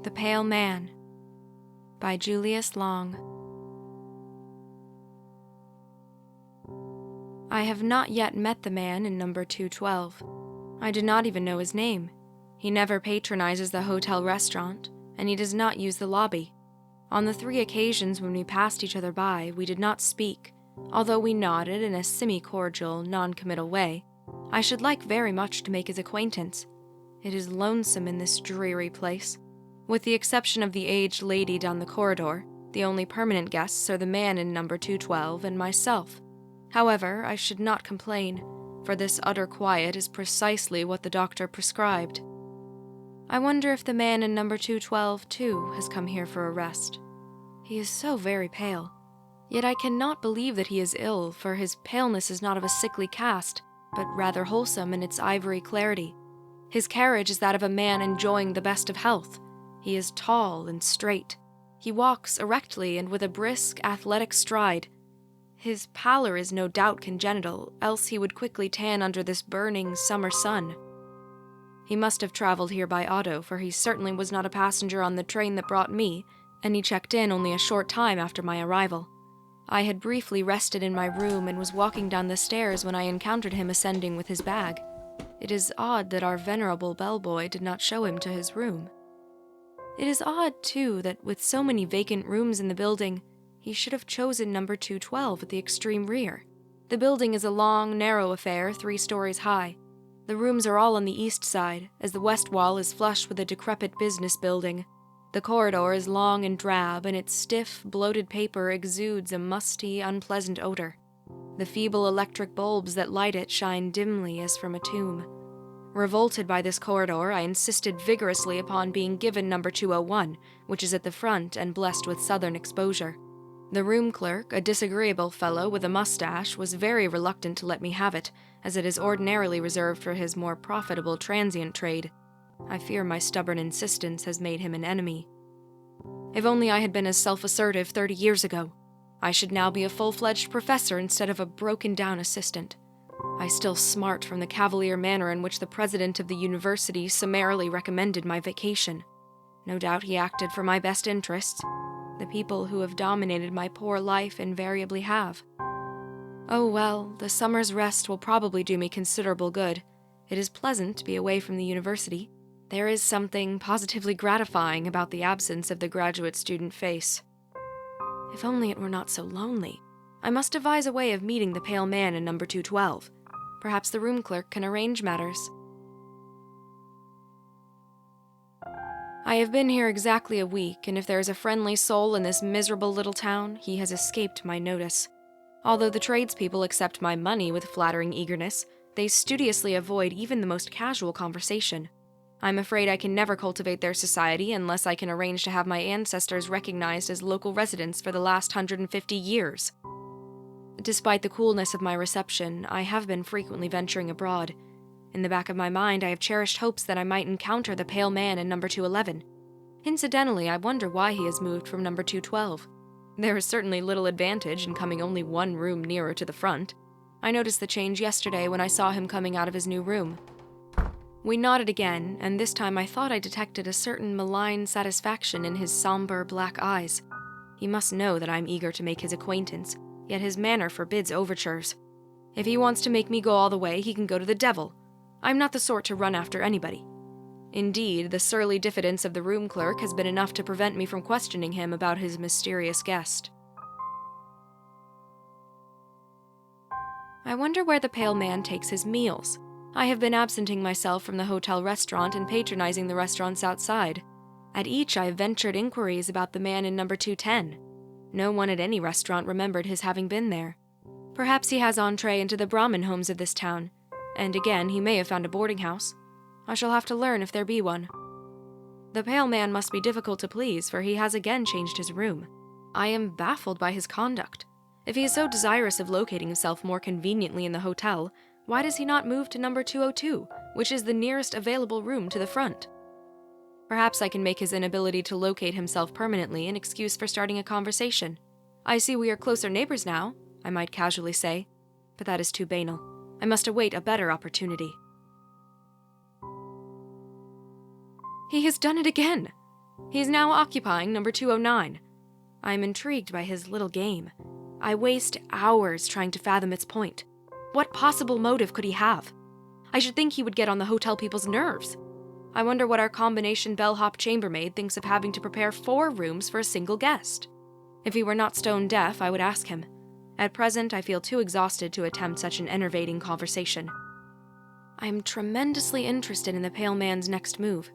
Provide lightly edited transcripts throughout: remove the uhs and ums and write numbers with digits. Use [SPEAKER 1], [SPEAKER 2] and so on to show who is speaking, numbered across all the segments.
[SPEAKER 1] The Pale Man by Julius Long. I have not yet met the man in number 212. I do not even know his name. He never patronizes the hotel restaurant, and he does not use the lobby. On the 3 occasions when we passed each other by, we did not speak, although we nodded in a semi-cordial, non-committal way. I should like very much to make his acquaintance. It is lonesome in this dreary place. With the exception of the aged lady down the corridor, the only permanent guests are the man in number 212 and myself. However, I should not complain, for this utter quiet is precisely what the doctor prescribed. I wonder if the man in number 212, too, has come here for a rest. He is so very pale. Yet I cannot believe that he is ill, for his paleness is not of a sickly cast, but rather wholesome in its ivory clarity. His carriage is that of a man enjoying the best of health. He is tall and straight. He walks erectly and with a brisk, athletic stride. His pallor is no doubt congenital, else he would quickly tan under this burning summer sun. He must have traveled here by auto, for he certainly was not a passenger on the train that brought me, and he checked in only a short time after my arrival. I had briefly rested in my room and was walking down the stairs when I encountered him ascending with his bag. It is odd that our venerable bellboy did not show him to his room. It is odd, too, that with so many vacant rooms in the building, he should have chosen number 212 at the extreme rear. The building is a long, narrow affair, 3 stories high. The rooms are all on the east side, as the west wall is flush with a decrepit business building. The corridor is long and drab, and its stiff, bloated paper exudes a musty, unpleasant odor. The feeble electric bulbs that light it shine dimly as from a tomb. Revolted by this corridor, I insisted vigorously upon being given number 201, which is at the front and blessed with southern exposure. The room clerk, a disagreeable fellow with a mustache, was very reluctant to let me have it, as it is ordinarily reserved for his more profitable transient trade. I fear my stubborn insistence has made him an enemy. If only I had been as self-assertive 30 years ago. I should now be a full-fledged professor instead of a broken-down assistant. I still smart from the cavalier manner in which the president of the university summarily recommended my vacation. No doubt he acted for my best interests. The people who have dominated my poor life invariably have. Oh well, the summer's rest will probably do me considerable good. It is pleasant to be away from the university. There is something positively gratifying about the absence of the graduate student face. If only it were not so lonely. I must devise a way of meeting the pale man in number 212. Perhaps the room clerk can arrange matters. I have been here exactly a week, and if there is a friendly soul in this miserable little town, he has escaped my notice. Although the tradespeople accept my money with flattering eagerness, they studiously avoid even the most casual conversation. I'm afraid I can never cultivate their society unless I can arrange to have my ancestors recognized as local residents for the last 150 years. Despite the coolness of my reception, I have been frequently venturing abroad. In the back of my mind, I have cherished hopes that I might encounter the pale man in number 211. Incidentally, I wonder why he has moved from number 212. There is certainly little advantage in coming only 1 room nearer to the front. I noticed the change yesterday when I saw him coming out of his new room. We nodded again, and this time I thought I detected a certain malign satisfaction in his somber black eyes. He must know that I'm eager to make his acquaintance, yet his manner forbids overtures. If he wants to make me go all the way, he can go to the devil. I'm not the sort to run after anybody. Indeed, the surly diffidence of the room clerk has been enough to prevent me from questioning him about his mysterious guest. I wonder where the pale man takes his meals. I have been absenting myself from the hotel restaurant and patronizing the restaurants outside. At each I have ventured inquiries about the man in number 210. No one at any restaurant remembered his having been there. Perhaps he has entree into the Brahmin homes of this town, and again he may have found a boarding house. I shall have to learn if there be one. The pale man must be difficult to please, for he has again changed his room. I am baffled by his conduct. If he is so desirous of locating himself more conveniently in the hotel, why does he not move to number 202, which is the nearest available room to the front? Perhaps I can make his inability to locate himself permanently an excuse for starting a conversation. I see we are closer neighbors now, I might casually say, but that is too banal. I must await a better opportunity. He has done it again. He is now occupying number 209. I am intrigued by his little game. I waste hours trying to fathom its point. What possible motive could he have? I should think he would get on the hotel people's nerves. I wonder what our combination bellhop chambermaid thinks of having to prepare 4 rooms for a single guest. If he were not stone deaf, I would ask him. At present, I feel too exhausted to attempt such an enervating conversation. I am tremendously interested in the pale man's next move.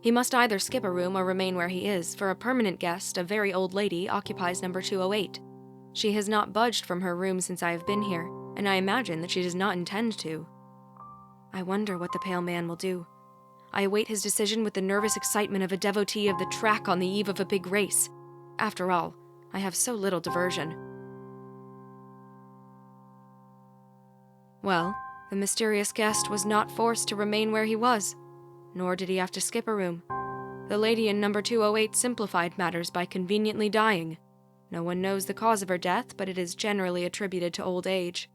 [SPEAKER 1] He must either skip a room or remain where he is, for a permanent guest, a very old lady, occupies number 208. She has not budged from her room since I have been here, and I imagine that she does not intend to. I wonder what the pale man will do. I await his decision with the nervous excitement of a devotee of the track on the eve of a big race. After all, I have so little diversion. Well, the mysterious guest was not forced to remain where he was, nor did he have to skip a room. The lady in number 208 simplified matters by conveniently dying. No one knows the cause of her death, but it is generally attributed to old age.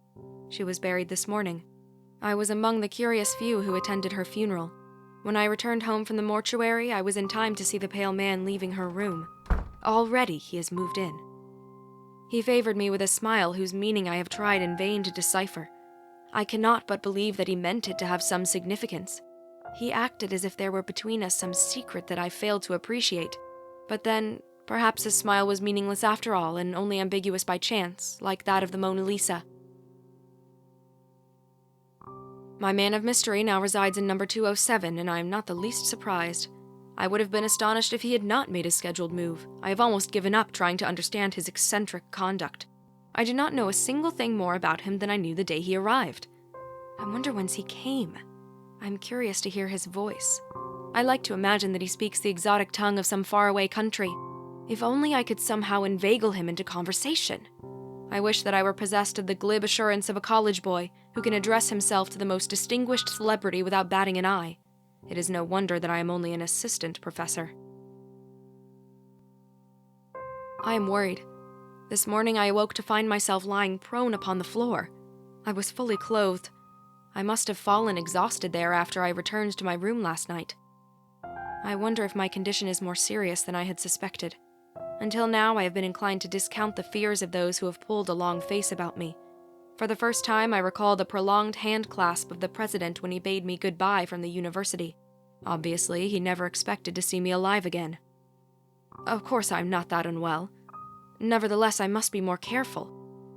[SPEAKER 1] She was buried this morning. I was among the curious few who attended her funeral. When I returned home from the mortuary, I was in time to see the pale man leaving her room. Already he has moved in. He favored me with a smile whose meaning I have tried in vain to decipher. I cannot but believe that he meant it to have some significance. He acted as if there were between us some secret that I failed to appreciate. But then, perhaps his smile was meaningless after all, and only ambiguous by chance, like that of the Mona Lisa. My man of mystery now resides in number 207, and I am not the least surprised. I would have been astonished if he had not made a scheduled move. I have almost given up trying to understand his eccentric conduct. I do not know a single thing more about him than I knew the day he arrived. I wonder whence he came. I am curious to hear his voice. I like to imagine that he speaks the exotic tongue of some faraway country. If only I could somehow inveigle him into conversation. I wish that I were possessed of the glib assurance of a college boy who can address himself to the most distinguished celebrity without batting an eye. It is no wonder that I am only an assistant professor. I am worried. This morning I awoke to find myself lying prone upon the floor. I was fully clothed. I must have fallen exhausted there after I returned to my room last night. I wonder if my condition is more serious than I had suspected. Until now, I have been inclined to discount the fears of those who have pulled a long face about me. For the first time, I recall the prolonged hand clasp of the president when he bade me goodbye from the university. Obviously, he never expected to see me alive again. Of course, I'm not that unwell. Nevertheless, I must be more careful.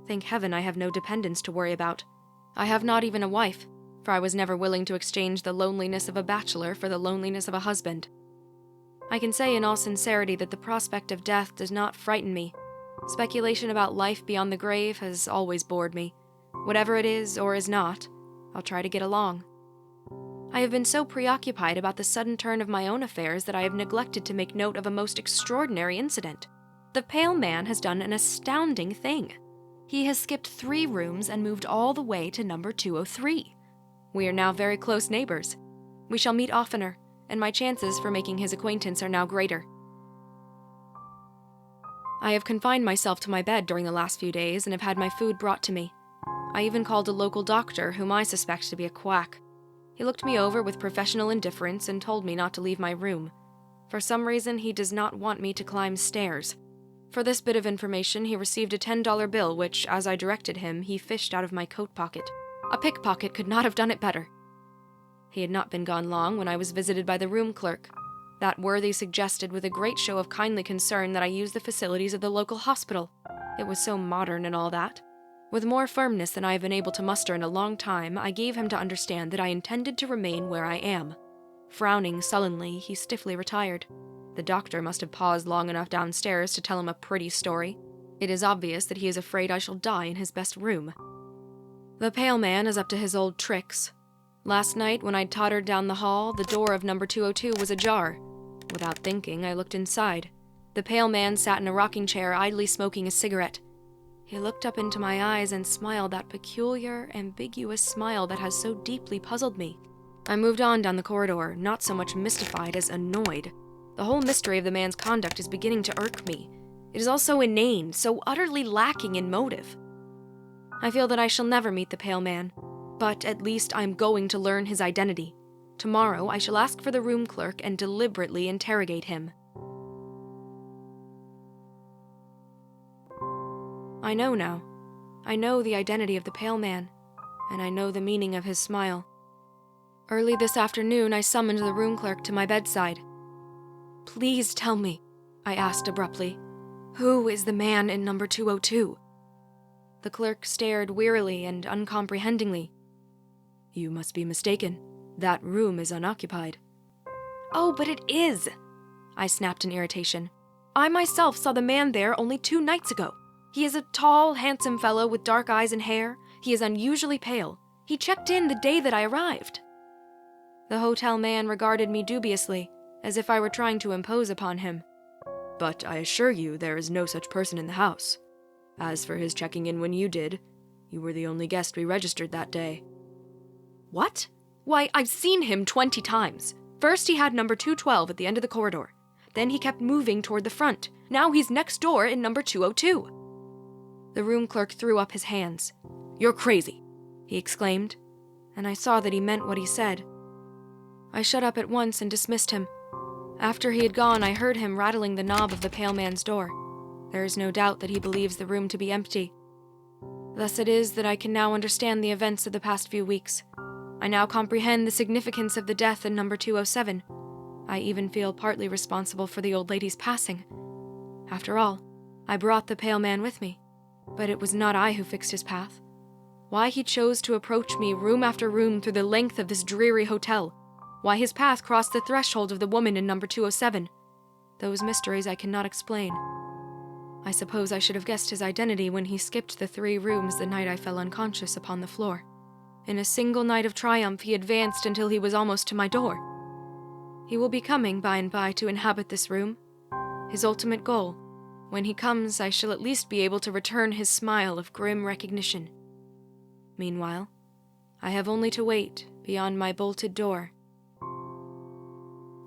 [SPEAKER 1] Thank heaven I have no dependents to worry about. I have not even a wife, for I was never willing to exchange the loneliness of a bachelor for the loneliness of a husband. I can say in all sincerity that the prospect of death does not frighten me. Speculation about life beyond the grave has always bored me. Whatever it is or is not, I'll try to get along. I have been so preoccupied about the sudden turn of my own affairs that I have neglected to make note of a most extraordinary incident. The pale man has done an astounding thing. He has skipped 3 rooms and moved all the way to number 203. We are now very close neighbors. We shall meet oftener, and my chances for making his acquaintance are now greater. I have confined myself to my bed during the last few days and have had my food brought to me. I even called a local doctor, whom I suspect to be a quack. He looked me over with professional indifference and told me not to leave my room. For some reason, he does not want me to climb stairs. For this bit of information, he received a $10 bill, which, as I directed him, he fished out of my coat pocket. A pickpocket could not have done it better. He had not been gone long when I was visited by the room clerk. That worthy suggested with a great show of kindly concern that I use the facilities of the local hospital. It was so modern and all that. With more firmness than I have been able to muster in a long time, I gave him to understand that I intended to remain where I am. Frowning sullenly, he stiffly retired. The doctor must have paused long enough downstairs to tell him a pretty story. It is obvious that he is afraid I shall die in his best room. The pale man is up to his old tricks. Last night, when I tottered down the hall, the door of number 202 was ajar. Without thinking, I looked inside. The pale man sat in a rocking chair, idly smoking a cigarette. He looked up into my eyes and smiled that peculiar, ambiguous smile that has so deeply puzzled me. I moved on down the corridor, not so much mystified as annoyed. The whole mystery of the man's conduct is beginning to irk me. It is all so inane, so utterly lacking in motive. I feel that I shall never meet the pale man, but at least I'm going to learn his identity. Tomorrow I shall ask for the room clerk and deliberately interrogate him. I know now. I know the identity of the pale man, and I know the meaning of his smile. Early this afternoon, I summoned the room clerk to my bedside. "Please tell me," I asked abruptly, "who is the man in number 202? The clerk stared wearily and uncomprehendingly. "You must be mistaken. That room is unoccupied." "Oh, but it is!" I snapped in irritation. "I myself saw the man there only 2 nights ago. He is a tall, handsome fellow with dark eyes and hair. He is unusually pale. He checked in the day that I arrived." The hotel man regarded me dubiously, as if I were trying to impose upon him. "But I assure you there is no such person in the house. As for his checking in when you did, you were the only guest we registered that day." "What? Why, I've seen him 20 times. First he had number 212 at the end of the corridor. Then he kept moving toward the front. Now he's next door in number 202. The room clerk threw up his hands. "You're crazy," he exclaimed, and I saw that he meant what he said. I shut up at once and dismissed him. After he had gone, I heard him rattling the knob of the pale man's door. There is no doubt that he believes the room to be empty. Thus it is that I can now understand the events of the past few weeks. I now comprehend the significance of the death in number 207. I even feel partly responsible for the old lady's passing. After all, I brought the pale man with me, but it was not I who fixed his path. Why he chose to approach me room after room through the length of this dreary hotel, why his path crossed the threshold of the woman in number 207, those mysteries I cannot explain. I suppose I should have guessed his identity when he skipped the 3 rooms the night I fell unconscious upon the floor. In a single night of triumph, he advanced until he was almost to my door. He will be coming by and by to inhabit this room. His ultimate goal. When he comes, I shall at least be able to return his smile of grim recognition. Meanwhile, I have only to wait beyond my bolted door.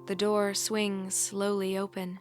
[SPEAKER 1] The door swings slowly open.